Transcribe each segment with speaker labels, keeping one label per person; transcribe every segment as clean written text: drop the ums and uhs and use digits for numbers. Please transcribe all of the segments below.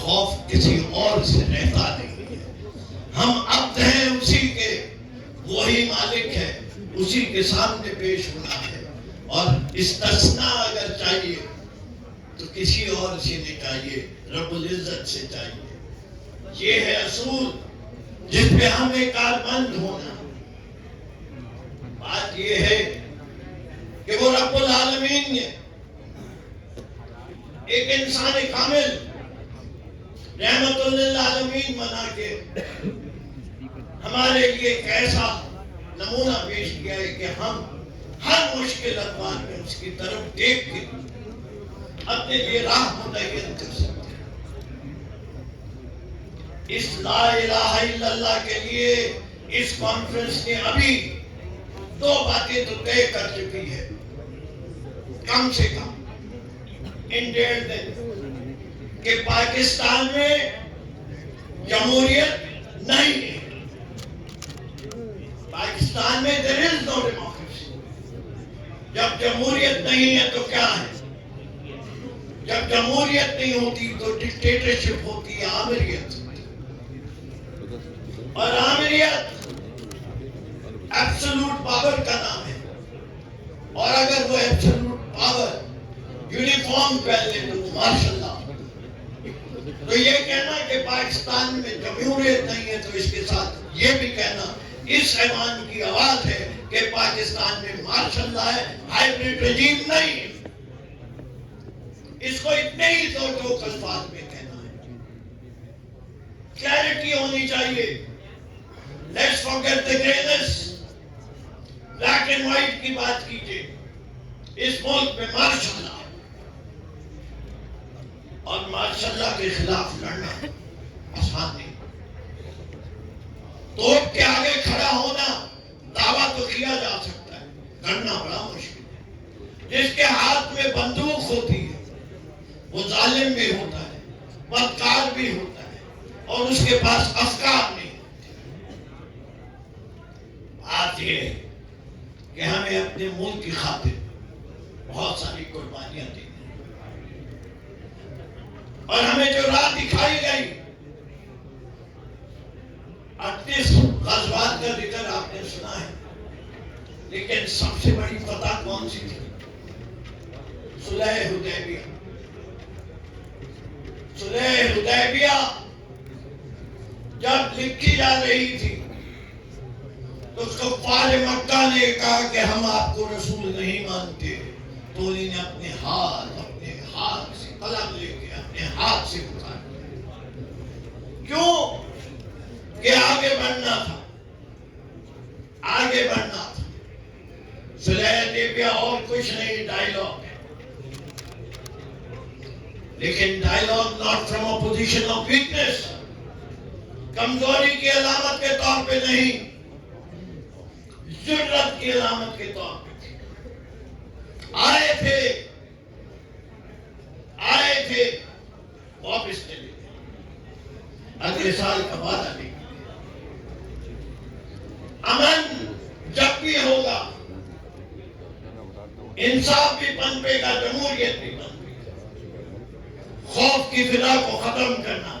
Speaker 1: खौफ किसी और से रहता नहीं है। हम अब्द हैं उसी के, वही मालिक है, उसी के सामने पेश होना है। और इस्तिस्ना अगर चाहिए तो किसी और से नहीं चाहिए, रब्बुल इज्जत से चाहिए। ये है असूल जिस पे हमें कारबंद होना। बात ये है कि वो रब्बुल आलमीन ने एक इंसान कामिल रहमतुल लिल आलमीन बना के हमारे लिए एक ऐसा नमूना पेश किया है कि हम हर मुश्किल अखबार में उसकी तरफ देख के अपने लिए राह मुतय्यन कर सकते हैं। इस ला इलाहा इल्लल्लाह के लिए इस कॉन्फ्रेंस ने अभी 2 बातें तो तय कर चुकी है, कम से कम इन 1.5 दिन कि पाकिस्तान में जमहूरियत नहीं है। पाकिस्तान में देयर इज नो डेमोक्रेसी। जब जमहूरियत नहीं है तो क्या है? जब जमहूरियत नहीं होती तो डिक्टेटरशिप होती है, आमिरियत। और आमिरियत एब्सोल्यूट पावर का नाम है। और अगर वो एब्सोल्यूट पावर यूनिफॉर्म पहन ले तो माशाल्लाह। तो ये कहना कि पाकिस्तान में जमहूरियत नहीं है, तो इसके साथ ये भी कहना इस ऐवान की आवाज है कि पाकिस्तान में माशाल्लाह है, हाइब्रिड रजीम नहीं है। इसको इतने ही दो टोक अल्फाज में कहना है। क्लैरिटी होनी चाहिए। Let's forget the greyness, black and white की बात कीजिए। इस मुल्क में माशाल्लाह और माशाल्लाह के खिलाफ लड़ना आसान नहीं। तोप के आगे खड़ा होना दावा तो किया जा सकता है, करना बड़ा मुश्किल है। जिसके हाथ में बंदूक होती है वो जालिम भी होता है, बदकार भी होता है, और उसके पास अफकार नहीं होते। बात यह है कि हमें अपने मुल्क की खातिर बहुत सारी कुर्बानियां दी और हमें जो राह दिखाई गई, 38 गज़वात का जिक्र आपने सुना है, लेकिन सबसे बड़ी फतह कौन सी थी? सुलह हुदैबिया। सुलह हुदैबिया जब लिखी जा रही थी तो उसको कुफ़ार मक्का ने कहा कि हम आपको रसूल नहीं मानते। तो उन्होंने अपने हाथ से कलम लेके अपने हाथ से उतार दिया। क्यों? कि आगे बढ़ना था, आगे बढ़ना था। सुलह हुदैबिया और कुछ नहीं, डायलॉग है, लेकिन dialogue not from a position of weakness, कमजोरी की अलामत के तौर पे नहीं, जुर्रत की अलामत के तौर पे आए थे वापस चले गए। अगले साल का वादा नहीं। अमन जब भी होगा, इंसाफ भी पनपेगा, जमहूरियत भी पनपेगा। खौफ की फिजा को खत्म करना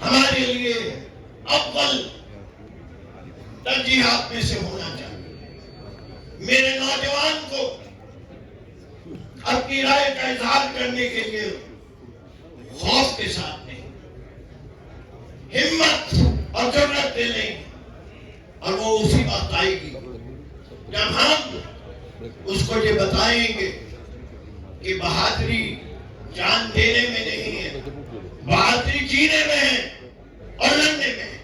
Speaker 1: हमारे लिए अव्वल तरजीहात में से होना चाहिए। मेरे नौजवान को अपनी राय का इजहार करने के लिए खौफ के साथ नहीं, हिम्मत और जुर्रत से नहीं। और वो उसी वक्त आएगी जब हम उसको ये बताएंगे कि बहादुरी जान देने में नहीं है, बहादुरी जीने में है और लड़ने में है।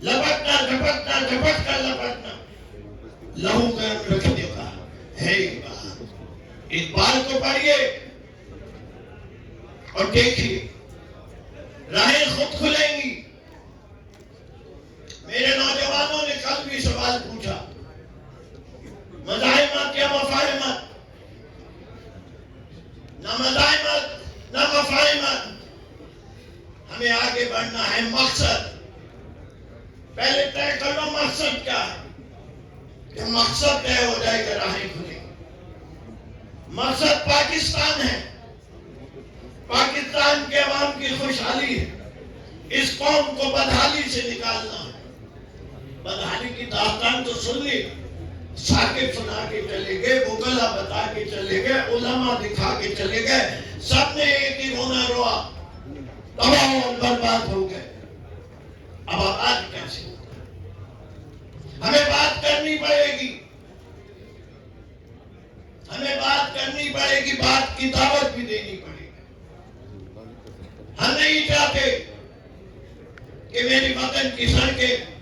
Speaker 1: लपटना झपटना, झपट कर लपटना, लहू गर्म रखने का है। एक बार को पढ़िए और देखिए, राहें खुद खुलेंगी। मेरे नौजवानों ने कल भी सवाल पूछा, मज़ाहिमत या मफ़ाहिमत? ना मज़ाहिमत ना मफ़ाहिमत, हमें आगे बढ़ना है। मकसद पहले तय कर लो, मकसद क्या है? कि मकसद तय हो जाएगा, राहें खुलेंगी। मकसद पाकिस्तान है, कौम को बदहाली से निकालना है। बदहाली की दास्तान तो सुन ली, साकिब सुना के चले गए, मुगला बता के चले गए, उलमा दिखा के चले गए, सबने एक ही रोना रोआ, तबाह और बर्बाद हो गए। अब आबाद कैसे? हमें बात करनी पड़ेगी, हमें बात करनी पड़ेगी, बात की दावत भी देनी पड़ेगी। हम नहीं चाहते कि मेरी वतन की सड़कें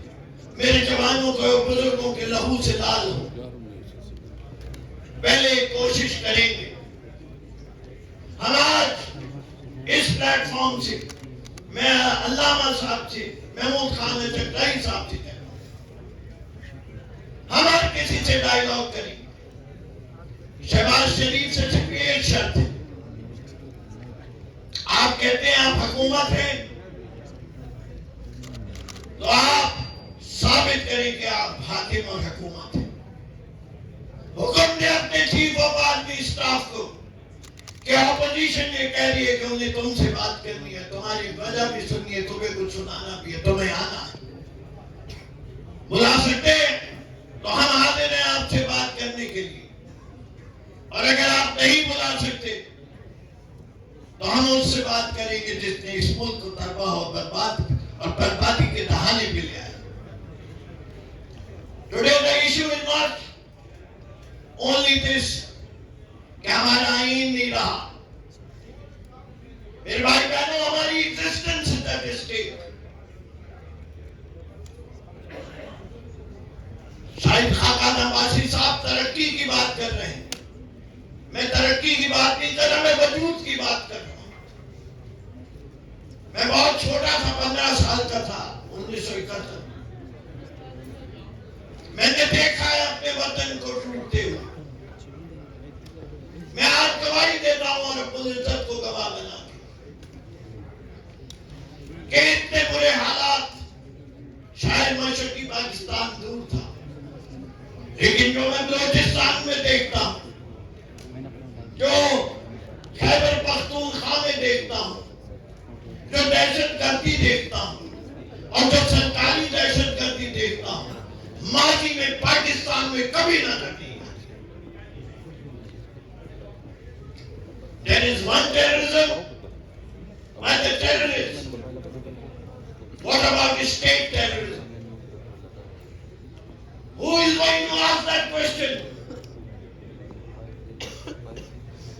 Speaker 1: मेरे जवानों के और बुजुर्गों के लहू से लाल हो। पहले कोशिश करेंगे। हम आज इस प्लेटफॉर्म से, मैं अल्लामा साहब से, महमूद खान चकराई साहब से कहता हूं, हम हर किसी से डायलॉग करेंगे। शहबाज शरीफ से सिर्फ एक शर्त है, आप कहते हैं आप हुकूमत हैं, तो आप साबित करें कि आप हाकिम और हुकूमत हैं। हुक्म दे अपने चीफ ऑफ आर्मी स्टाफ को कि ऑपोजिशन ये कह रही है कि उन्हें तुमसे बात करनी है, तुम्हारी वजह भी सुननी है, तुम्हें कुछ सुनाना भी है, तुम्हें आना है। बुला सकते हैं तो हम हाजिर हैं आपसे बात करने के लिए, और अगर आप नहीं बुला सकते तो हम उससे बात करेंगे जिसने इस मुल्क को तबाह और बर्बादी के दहाने पे ले आया। Today the issue is not only this कि हमारा आईन नहीं रहा। मेरे भाई बहनों, हमारी existence is at stake. Shahid खाका नवासी साहब तरक्की की बात कर रहे हैं, मैं तरक्की की बात नहीं कर रहा, मैं वजूद की बात कर रहा हूं। मैं बहुत छोटा था, 15 साल का था, 1971। मैंने देखा है अपने वतन को टूटते हुए। मैं आज गवाही देता हूं और अपनी इज्जत को गवाह बना के इतने बुरे हालात, शायद मशरकी पाकिस्तान दूर था, लेकिन जो मैं बलूचिस्तान में देखता हूं, जो खैबर पख्तूनख्वा में देखता हूं, जो दहशतगर्दी देखता हूं और जो सरकारी दहशतगर्दी देखता हूं, माजी में पाकिस्तान में कभी ना घटी। There is one terrorism by the terrorists. What about state terrorism? Who is going to ask that question?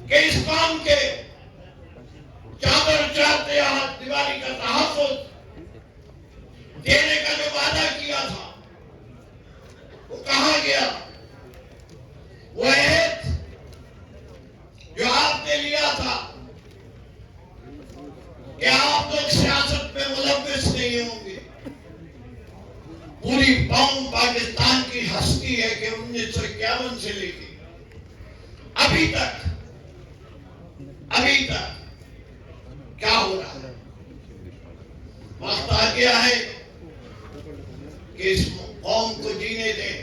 Speaker 1: कि इस काम के चादर चाहते हाथ दीवारी का तहफ़्फ़ुज़ देने का जो वादा किया था, वो कहां गया? वो अहद जो आपने लिया था कि आप लोग सियासत में मुलव्विस नहीं होंगे। पूरी कौम पाकिस्तान की हस्ती है कि 1951 से लेके अभी तक क्या हो रहा है? वक्त आ गया है कि इस कौम को जीने दें,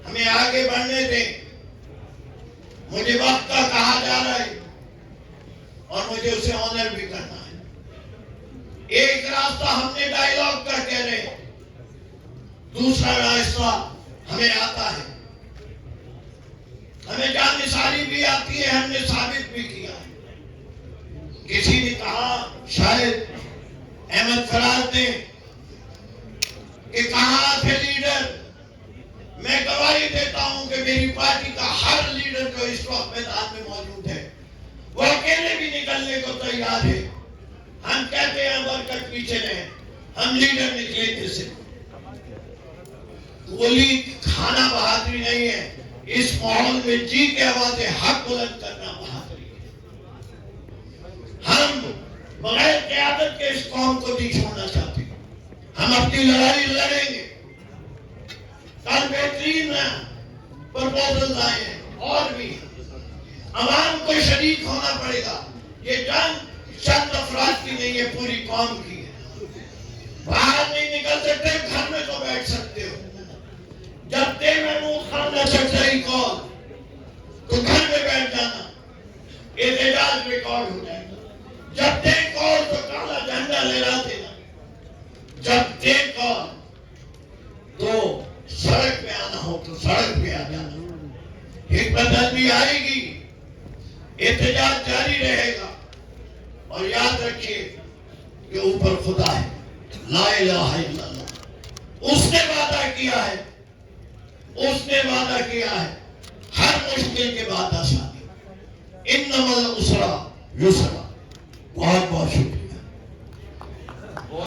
Speaker 1: हमें आगे बढ़ने दें। मुझे वक्त का कहा जा रहा है और मुझे उसे ऑनर भी करना है। एक रास्ता हमने डायलॉग का कह रहे हैं, दूसरा रास्ता हमें आता है, हमें जानिसारी भी आती है, हमने साबित भी किया है। किसी ने कहा, शायद अहमद फराज ने, कि कहां थे लीडर। मैं गवाही देता हूं कि मेरी पार्टी का हर लीडर जो इस वक्त मैदान में मौजूद है, वो अकेले भी निकलने को तैयार है। हम कहते हैं वर्कर पीछे रहे, हम लीडर निकले जैसे। गोली खाना बहादुरी नहीं है, इस माहौल में जी के आवाज़ें हक बुलंद करना बहादुरी है। हम बगैर क़यादत के इस कौम को नहीं छोड़ना चाहते। हम अपनी लड़ाई लड़ेंगे। कल बेहतरीन प्रपोजल आए हैं और भी अवाम को शरीक होना पड़ेगा। ये जंग चंद अफराद की नहीं है, पूरी कौम की है। बाहर नहीं निकल सकते, घर में तो बैठ सकते हो। जब दे महमूद खान न चढ़ रही कॉल तो घर में बैठ जाना, एहतजाज रिकॉर्ड हो जाएगा। जब दे कॉल तो काला झंडा लहरा देना। सड़क पे आना हो तो सड़क पे आ जाना, हिकमत भी आएगी, एहतजाज जारी रहेगा। और याद रखिए कि ऊपर खुदा है, ला इलाहा इल्लल्लाह। उसने वादा किया है, उसने वादा किया है हर मुश्किल के बाद आसानी। इन्नमल उसरा युसरा। बहुत बहुत शुक्रिया।